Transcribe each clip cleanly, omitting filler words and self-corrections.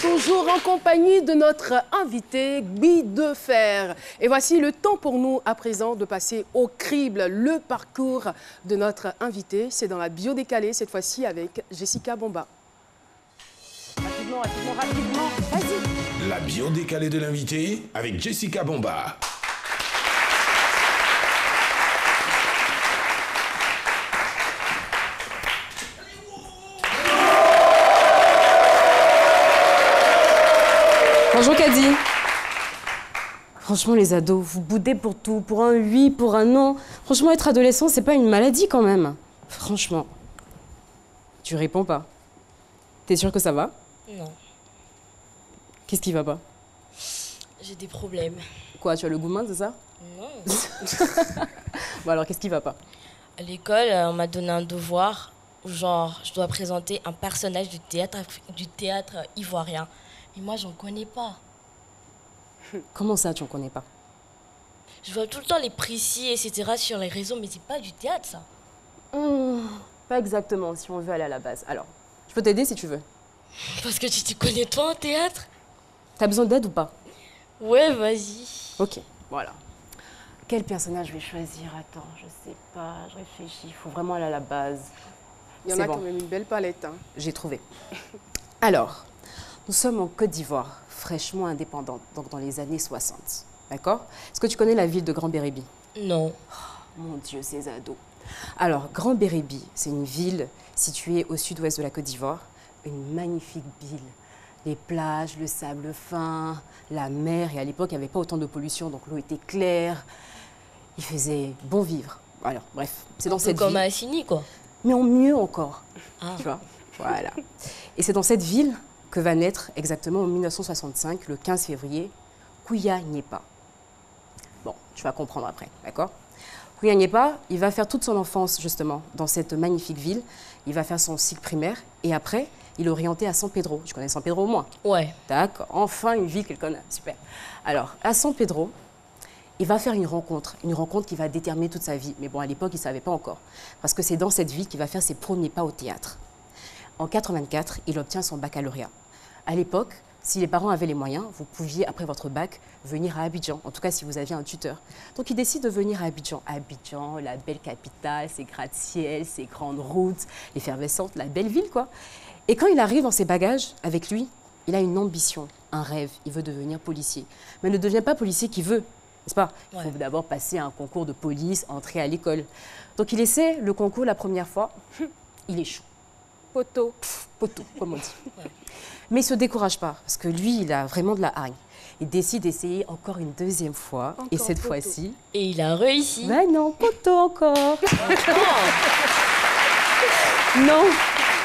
toujours en compagnie de notre invité Guy Defer. Et voici le temps pour nous à présent de passer au crible. Le parcours de notre invité, c'est dans la bio décalée, cette fois-ci avec Jessica Bomba. Rapidement, rapidement, rapidement, vas-y. La bio décalée de l'invité avec Jessica Bomba. Bonjour Caddy. Franchement les ados, vous boudez pour tout, pour un oui, pour un non. Franchement être adolescent c'est pas une maladie quand même. Franchement. Tu réponds pas. T'es sûre que ça va? Non. Qu'est-ce qui va pas? J'ai des problèmes. Quoi, tu as le goût mince, c'est ça? Non. Bon alors qu'est-ce qui va pas? À l'école, on m'a donné un devoir où genre je dois présenter un personnage du théâtre ivoirien. Mais moi, j'en connais pas. Comment ça, tu en connais pas? Je vois tout le temps les précis, etc. sur les réseaux, mais c'est pas du théâtre, ça. Pas exactement, si on veut aller à la base. Alors, je peux t'aider si tu veux. Parce que tu te connais toi en théâtre? T'as besoin d'aide ou pas? Ouais, vas-y. Ok, voilà. Quel personnage je vais choisir? Attends, je sais pas, je réfléchis. Il faut vraiment aller à la base. Il y en a quand même une belle palette. Hein. J'ai trouvé. Alors, nous sommes en Côte d'Ivoire, fraîchement indépendante, donc dans les années 60. D'accord? Est-ce que tu connais la ville de Grand Bérébi? Non. Oh, mon Dieu, ces ados. Alors, Grand Bérébi, c'est une ville située au sud-ouest de la Côte d'Ivoire. Une magnifique ville. Les plages, le sable fin, la mer. Et à l'époque, il n'y avait pas autant de pollution, donc l'eau était claire. Il faisait bon vivre. Alors, bref, c'est dans cette ville. Comme à Assini, quoi. Mais en mieux encore. Ah. Tu vois? Voilà. Et c'est dans cette ville que va naître exactement en 1965, le 15 février, Kouya Nyepa. Bon, tu vas comprendre après, d'accord? Kouya Nyepa, il va faire toute son enfance justement dans cette magnifique ville. Il va faire son cycle primaire et après, il est orienté à San Pedro. Tu connais San Pedro au moins? Ouais. D'accord, enfin une ville qu'elle connaît, super. Alors, à San Pedro, il va faire une rencontre qui va déterminer toute sa vie. Mais bon, à l'époque, il ne savait pas encore. Parce que c'est dans cette ville qu'il va faire ses premiers pas au théâtre. En 84, il obtient son baccalauréat. À l'époque, si les parents avaient les moyens, vous pouviez, après votre bac, venir à Abidjan. En tout cas, si vous aviez un tuteur. Donc, il décide de venir à Abidjan. Abidjan, la belle capitale, ses gratte-ciel, ses grandes routes, l'effervescente, la belle ville, quoi. Et quand il arrive dans ses bagages, avec lui, il a une ambition, un rêve. Il veut devenir policier. Mais ne devient pas policier qui veut, n'est-ce pas? Il faut d'abord passer un concours de police, entrer à l'école. Donc, il essaie le concours la première fois. Il échoue. Poteau. Poteau, comme on dit. Ouais. Mais il ne se décourage pas, parce que lui, il a vraiment de la hargne. Il décide d'essayer encore une deuxième fois, encore et cette fois-ci... Et il a réussi. Ben non, poteau encore. Non,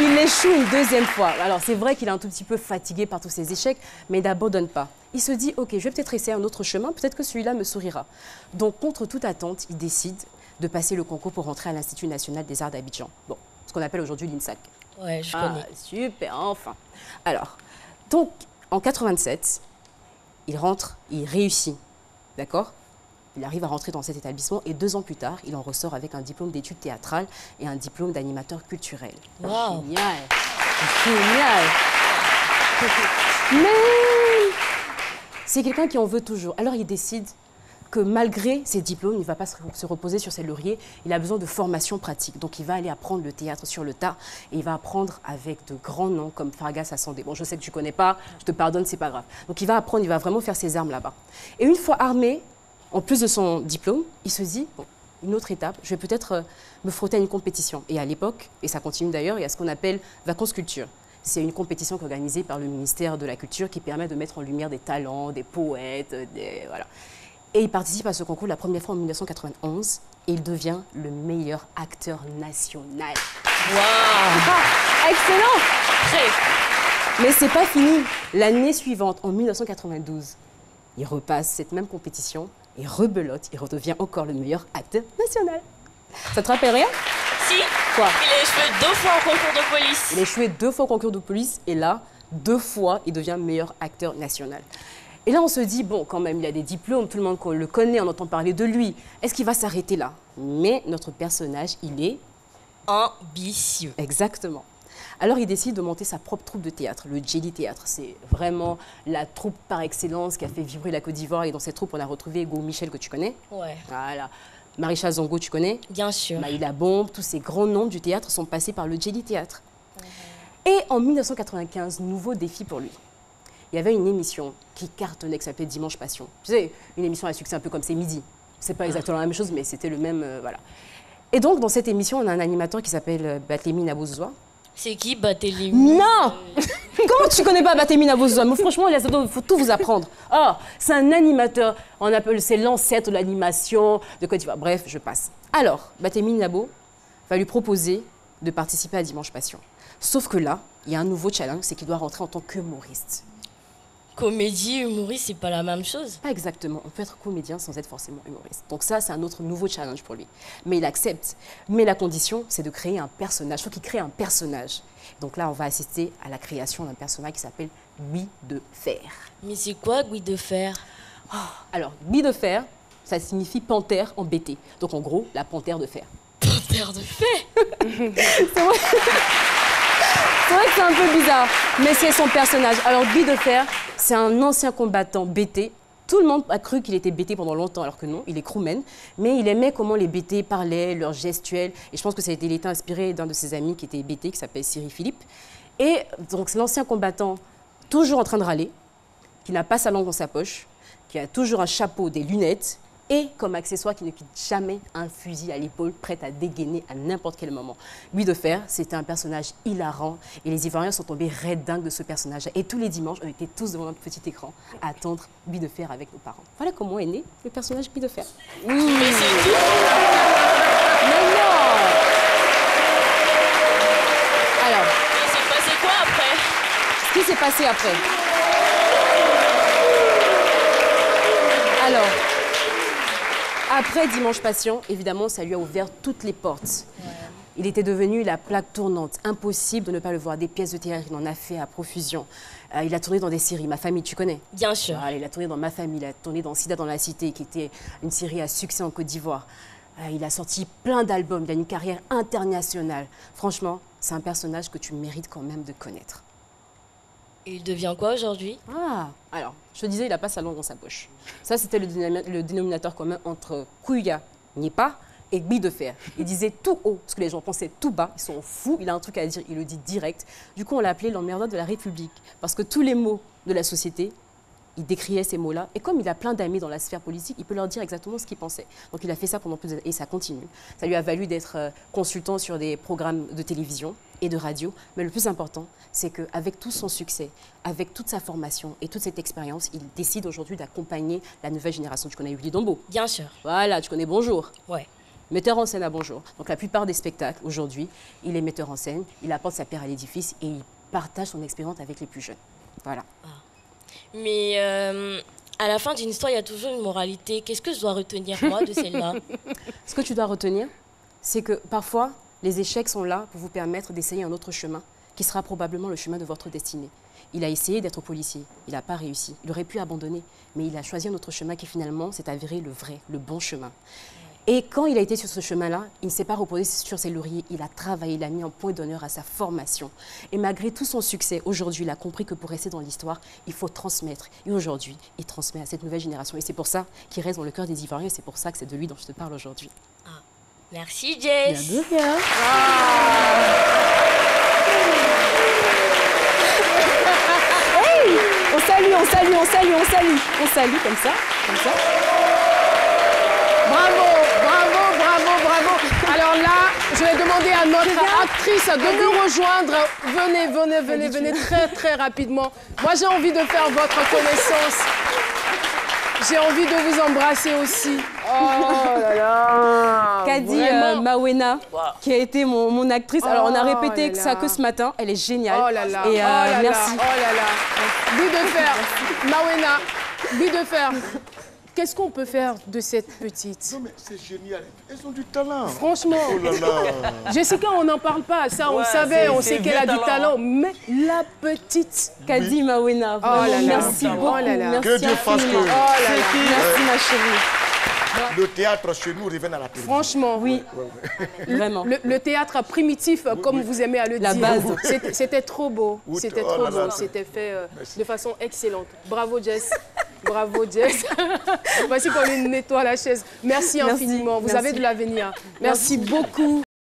il échoue une deuxième fois. Alors, c'est vrai qu'il est un tout petit peu fatigué par tous ses échecs, mais il n'abandonne pas. Il se dit, OK, je vais peut-être essayer un autre chemin, peut-être que celui-là me sourira. Donc, contre toute attente, il décide de passer le concours pour rentrer à l'Institut national des arts d'Abidjan. Bon, ce qu'on appelle aujourd'hui l'INSAC. Ouais, je connais. Super, enfin. Alors, donc, en 87, il rentre, il réussit, d'accord? Il arrive à rentrer dans cet établissement et 2 ans plus tard, il en ressort avec un diplôme d'études théâtrales et un diplôme d'animateur culturel. Wow. Génial! Génial! Mais c'est quelqu'un qui en veut toujours. Alors, il décide que malgré ses diplômes, il ne va pas se reposer sur ses lauriers, il a besoin de formation pratique. Donc, il va aller apprendre le théâtre sur le tas et il va apprendre avec de grands noms comme Fargas Assandé. Bon, je sais que tu ne connais pas, je te pardonne, c'est pas grave. Donc, il va apprendre, il va vraiment faire ses armes là-bas. Et une fois armé, en plus de son diplôme, il se dit, bon, une autre étape, je vais peut-être me frotter à une compétition. Et à l'époque, et ça continue d'ailleurs, il y a ce qu'on appelle Vacances Culture. C'est une compétition organisée par le ministère de la Culture qui permet de mettre en lumière des talents, des poètes, voilà. Et il participe à ce concours la première fois en 1991 et il devient le meilleur acteur national. Waouh! Excellent! Très. Mais c'est pas fini. L'année suivante, en 1992, il repasse cette même compétition et rebelote, il redevient encore le meilleur acteur national. Ça te rappelle rien? Si. Quoi? Il a échoué 2 fois au concours de police. Il a échoué 2 fois au concours de police et là, 2 fois, il devient meilleur acteur national. Et là, on se dit, bon, quand même, il a des diplômes, tout le monde le connaît, on entend parler de lui. Est-ce qu'il va s'arrêter là? Mais notre personnage, il est... ambitieux. Exactement. Alors il décide de monter sa propre troupe de théâtre, le Djeli Théâtre. C'est vraiment la troupe par excellence qui a fait vibrer la Côte d'Ivoire. Et dans cette troupe, on a retrouvé Go Michel, que tu connais. Ouais. Voilà. Maricha Zongo, tu connais. Bien sûr. Maïla Bombe, tous ces grands noms du théâtre sont passés par le Djeli Théâtre. Et en 1995, nouveau défi pour lui. Il y avait une émission qui cartonnait, qui s'appelait Dimanche Passion. Tu sais, une émission à succès un peu comme C'est Midi. C'est pas exactement la même chose, mais c'était le même, voilà. Et donc, dans cette émission, on a un animateur qui s'appelle Batemi Nabozwa. C'est qui Batemi? Non. Comment tu connais pas Batemi Nabozwa? Mais franchement, il faut tout vous apprendre. Oh, c'est un animateur, c'est l'ancêtre de l'animation de Côte d'Ivoire. Bref, je passe. Alors, Batemi Nabo va lui proposer de participer à Dimanche Passion. Sauf que là, il y a un nouveau challenge, c'est qu'il doit rentrer en tant qu'humoriste. Comédie, humoriste, c'est pas la même chose. Pas exactement. On peut être comédien sans être forcément humoriste. Donc ça, c'est un autre nouveau challenge pour lui. Mais il accepte. Mais la condition, c'est de créer un personnage. Il faut qu'il crée un personnage. Donc là, on va assister à la création d'un personnage qui s'appelle Gui de Fer. Mais c'est quoi Gui de Fer? Alors, Gui de Fer, ça signifie panthère en BT. Donc en gros, la panthère de fer. Panthère de fer? C'est vrai que c'est un peu bizarre, mais c'est son personnage. Alors, Gui de Fer, c'est un ancien combattant BT. Tout le monde a cru qu'il était BT pendant longtemps, alors que non, il est crewman. Mais il aimait comment les BT parlaient, leurs gestuels. Et je pense que il était inspiré d'un de ses amis qui était BT, qui s'appelle Cyril Philippe. Et donc, l'ancien combattant, toujours en train de râler, qui n'a pas sa langue dans sa poche, qui a toujours un chapeau, des lunettes, et comme accessoire qui ne quitte jamais un fusil à l'épaule, prêt à dégainer à n'importe quel moment. Gui de Fer, c'était un personnage hilarant et les Ivoiriens sont tombés raides dingues de ce personnage. Et tous les dimanches, on était tous devant notre petit écran à attendre Gui de Fer avec nos parents. Voilà comment est né le personnage Gui de Fer. Mais c'est tout. Mais non. Alors, Il s'est passé quoi après? ce qui s'est passé après? Alors, après Dimanche Passion, évidemment, ça lui a ouvert toutes les portes. Ouais. Il était devenu la plaque tournante. Impossible de ne pas le voir. Des pièces de théâtre, il en a fait à profusion. Il a tourné dans des séries. Ma famille, tu connais? Bien sûr. Il a tourné dans Ma famille, il a tourné dans Sida dans la Cité, qui était une série à succès en Côte d'Ivoire. Il a sorti plein d'albums, il a une carrière internationale. Franchement, c'est un personnage que tu mérites quand même de connaître. Et il devient quoi aujourd'hui? Alors, je te disais, il n'a pas sa langue dans sa poche. Ça, c'était le dénominateur commun entre Kouya Nyepa et Gui de Fer. Il disait tout haut, ce que les gens pensaient tout bas. Ils sont fous, il a un truc à dire, il le dit direct. Du coup, on l'a appelé l'emmerdeur de la République. Parce que tous les mots de la société, il décriait ces mots-là. Et comme il a plein d'amis dans la sphère politique, il peut leur dire exactement ce qu'il pensait. Donc il a fait ça pendant plus et ça continue. Ça lui a valu d'être consultant sur des programmes de télévision et de radio. Mais le plus important, c'est qu'avec tout son succès, avec toute sa formation et toute cette expérience, il décide aujourd'hui d'accompagner la nouvelle génération. Tu connais Willy Dombo? Bien sûr. Voilà, tu connais Bonjour? Ouais. Metteur en scène à Bonjour. Donc la plupart des spectacles, aujourd'hui, il est metteur en scène, il apporte sa pierre à l'édifice et il partage son expérience avec les plus jeunes. Voilà. Mais à la fin d'une histoire, il y a toujours une moralité. Qu'est-ce que je dois retenir, moi, de celle-là? Ce que tu dois retenir, c'est que parfois, les échecs sont là pour vous permettre d'essayer un autre chemin, qui sera probablement le chemin de votre destinée. Il a essayé d'être policier, il n'a pas réussi. Il aurait pu abandonner, mais il a choisi un autre chemin qui finalement s'est avéré le vrai, le bon chemin. Et quand il a été sur ce chemin-là, il ne s'est pas reposé sur ses lauriers, il a travaillé, il a mis en point d'honneur à sa formation. Et malgré tout son succès, aujourd'hui, il a compris que pour rester dans l'histoire, il faut transmettre. Et aujourd'hui, il transmet à cette nouvelle génération. Et c'est pour ça qu'il reste dans le cœur des Ivoiriens et c'est pour ça que c'est de lui dont je te parle aujourd'hui. Merci, Jess. Bien de rien. Hey, on salue, on salue, on salue, on salue. On salue comme ça, comme ça. Bravo, bravo, bravo, bravo. Alors là, je vais demander à notre actrice de nous rejoindre. Venez très, très rapidement. Moi, j'ai envie de faire votre connaissance. J'ai envie de vous embrasser aussi. Oh là là. Kadi Mawena, qui a été mon actrice. Alors, on a répété ça que ce matin. Elle est géniale. Oh là là. Et merci. Oh là là. Gui de Fer, Mawena, Gui de Fer. Qu'est-ce qu'on peut faire de cette petite? Non mais c'est génial, elles ont du talent. Franchement. Oh là là. Jessica, on n'en parle pas, ça on savait, on sait qu'elle a du talent. Mais la petite Kadi Mawena, oh là là. merci beaucoup. Oh là là. Merci que Dieu fasse que... Oh là là. Merci ma chérie. le théâtre chez nous revient à la télévision. Franchement, Oui, vraiment. Le théâtre primitif, comme vous aimez à le La dire. base. C'était trop beau. Oui, C'était oh trop là beau. là. C'était fait de façon excellente. Bravo, Jess. Bravo, Jess. Voici qu'on lui nettoie la chaise. Merci infiniment. Vous Merci. avez de l'avenir. Merci beaucoup.